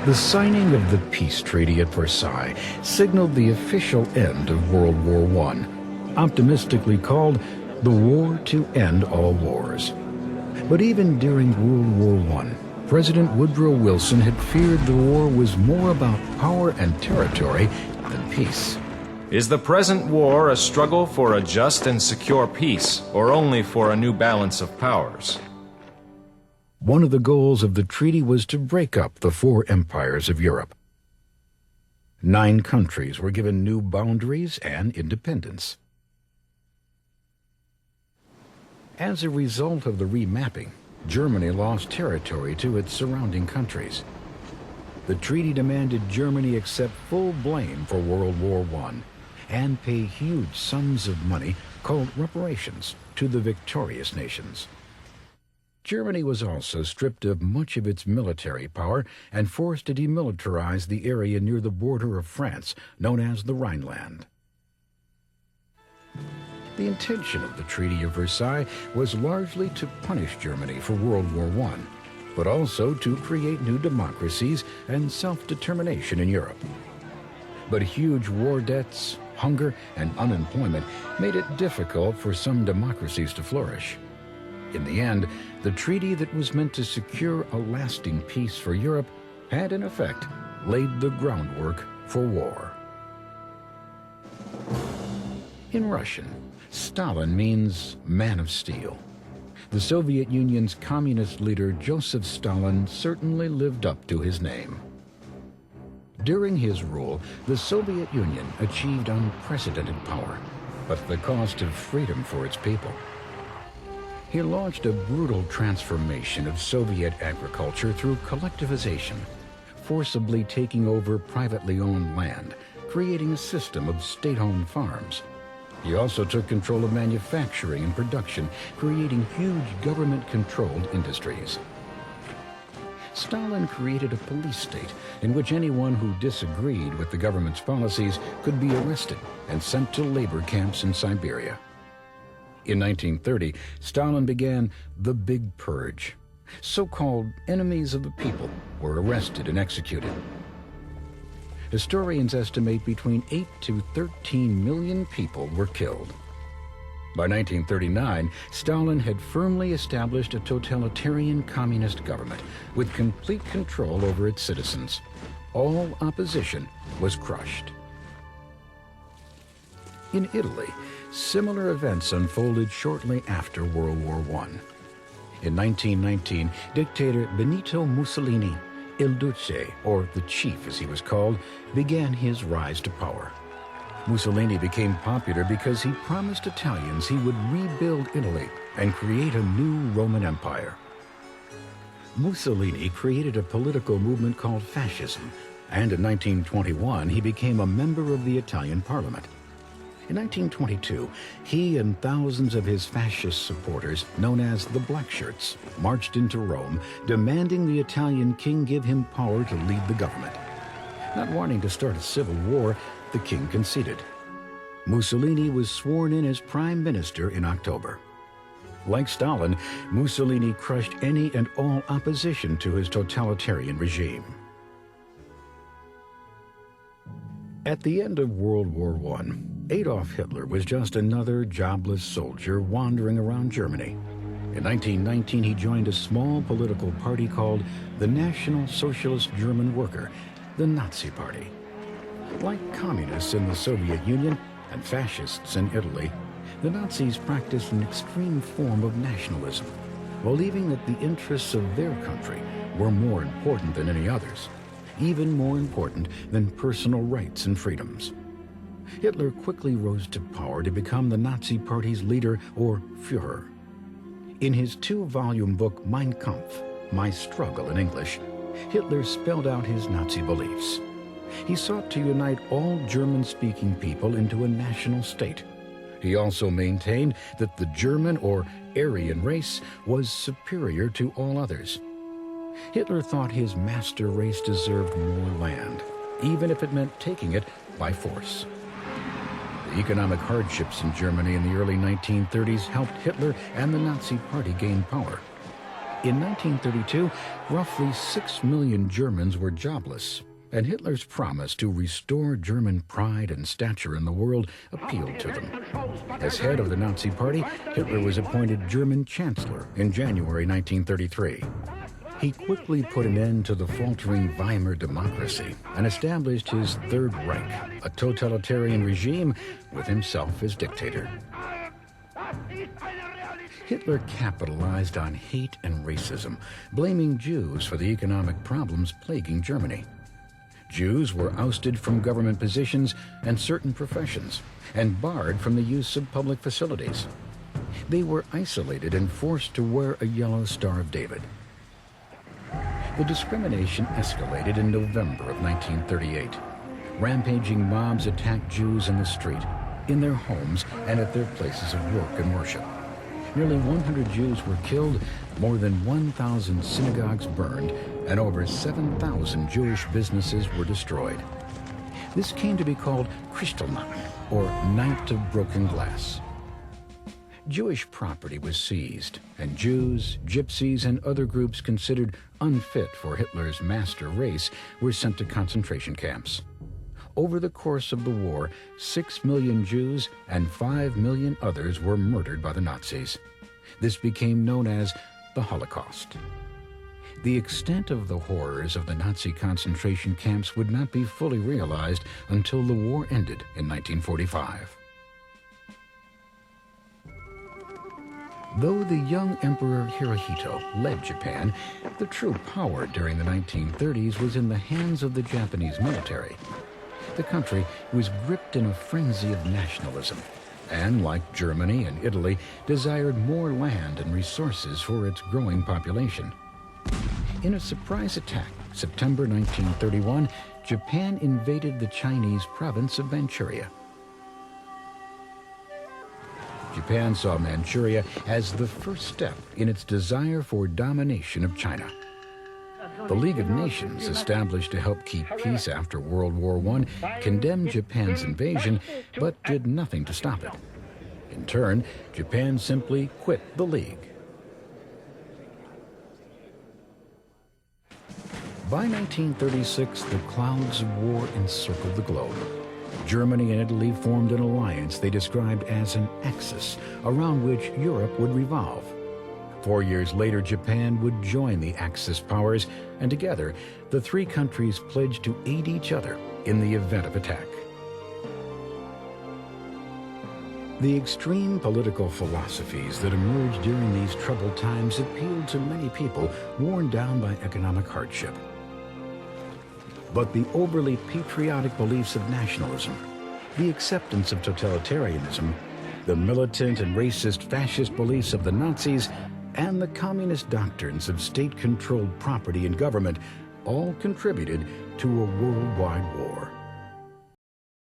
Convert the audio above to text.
The signing of the peace treaty at Versailles signaled the official end of World War I, optimistically called the war to end all wars. But even during World War I, President Woodrow Wilson had feared the war was more about power and territory than peace. Is the present war a struggle for a just and secure peace, or only for a new balance of powers? One of the goals of the treaty was to break up the four empires of Europe. 9 countries were given new boundaries and independence. As a result of the remapping, Germany lost territory to its surrounding countries. The treaty demanded Germany accept full blame for World War I and pay huge sums of money called reparations to the victorious nations. Germany was also stripped of much of its military power and forced to demilitarize the area near the border of France, known as the Rhineland. The intention of the Treaty of Versailles was largely to punish Germany for World War I, but also to create new democracies and self-determination in Europe. But huge war debts, hunger, and unemployment made it difficult for some democracies to flourish. In the end, the treaty that was meant to secure a lasting peace for Europe had, in effect, laid the groundwork for war. In Russian, Stalin means man of steel. The Soviet Union's communist leader Joseph Stalin certainly lived up to his name. During his rule, the Soviet Union achieved unprecedented power, but at the cost of freedom for its people. He launched a brutal transformation of Soviet agriculture through collectivization, forcibly taking over privately owned land, creating a system of state-owned farms. He also took control of manufacturing and production, creating huge government-controlled industries. Stalin created a police state in which anyone who disagreed with the government's policies could be arrested and sent to labor camps in Siberia. In 1930, Stalin began the Big Purge. So-called enemies of the people were arrested and executed. Historians estimate between 8 to 13 million people were killed. By 1939, Stalin had firmly established a totalitarian communist government with complete control over its citizens. All opposition was crushed. In Italy, similar events unfolded shortly after World War I. In 1919, dictator Benito Mussolini, Il Duce, or the Chief as he was called, began his rise to power. Mussolini became popular because he promised Italians he would rebuild Italy and create a new Roman Empire. Mussolini created a political movement called fascism, and in 1921 he became a member of the Italian parliament. In 1922, he and thousands of his fascist supporters, known as the Black Shirts, marched into Rome, demanding the Italian king give him power to lead the government. Not wanting to start a civil war, the king conceded. Mussolini was sworn in as prime minister in October. Like Stalin, Mussolini crushed any and all opposition to his totalitarian regime. At the end of World War I, Adolf Hitler was just another jobless soldier wandering around Germany. In 1919, he joined a small political party called the National Socialist German Worker, the Nazi Party. Like communists in the Soviet Union and fascists in Italy, the Nazis practiced an extreme form of nationalism, believing that the interests of their country were more important than any others, even more important than personal rights and freedoms. Hitler quickly rose to power to become the Nazi Party's leader, or Führer. In his 2-volume book Mein Kampf, My Struggle in English, Hitler spelled out his Nazi beliefs. He sought to unite all German-speaking people into a national state. He also maintained that the German or Aryan race was superior to all others. Hitler thought his master race deserved more land, even if it meant taking it by force. The economic hardships in Germany in the early 1930s helped Hitler and the Nazi Party gain power. In 1932, roughly 6 million Germans were jobless, and Hitler's promise to restore German pride and stature in the world appealed to them. As head of the Nazi Party, Hitler was appointed German Chancellor in January 1933. He quickly put an end to the faltering Weimar democracy and established his Third Reich, a totalitarian regime with himself as dictator. Hitler capitalized on hate and racism, blaming Jews for the economic problems plaguing Germany. Jews were ousted from government positions and certain professions, and barred from the use of public facilities. They were isolated and forced to wear a yellow Star of David. The discrimination escalated in November of 1938. Rampaging mobs attacked Jews in the street, in their homes, and at their places of work and worship. Nearly 100 Jews were killed, more than 1,000 synagogues burned, and over 7,000 Jewish businesses were destroyed. This came to be called Kristallnacht, or Night of Broken Glass. Jewish property was seized, and Jews, Gypsies, and other groups considered unfit for Hitler's master race were sent to concentration camps. Over the course of the war, 6 million Jews and 5 million others were murdered by the Nazis. This became known as the Holocaust. The extent of the horrors of the Nazi concentration camps would not be fully realized until the war ended in 1945. Though the young Emperor Hirohito led Japan, the true power during the 1930s was in the hands of the Japanese military. The country was gripped in a frenzy of nationalism, and like Germany and Italy, desired more land and resources for its growing population. In a surprise attack, September 1931, Japan invaded the Chinese province of Manchuria. Japan saw Manchuria as the first step in its desire for domination of China. The League of Nations, established to help keep peace after World War I, condemned Japan's invasion, but did nothing to stop it. In turn, Japan simply quit the League. By 1936, the clouds of war encircled the globe. Germany and Italy formed an alliance they described as an axis, around which Europe would revolve. 4 years later, Japan would join the Axis powers, and together, the three countries pledged to aid each other in the event of attack. The extreme political philosophies that emerged during these troubled times appealed to many people worn down by economic hardship. But the overly patriotic beliefs of nationalism, the acceptance of totalitarianism, the militant and racist fascist beliefs of the Nazis, and the communist doctrines of state-controlled property and government all contributed to a worldwide war.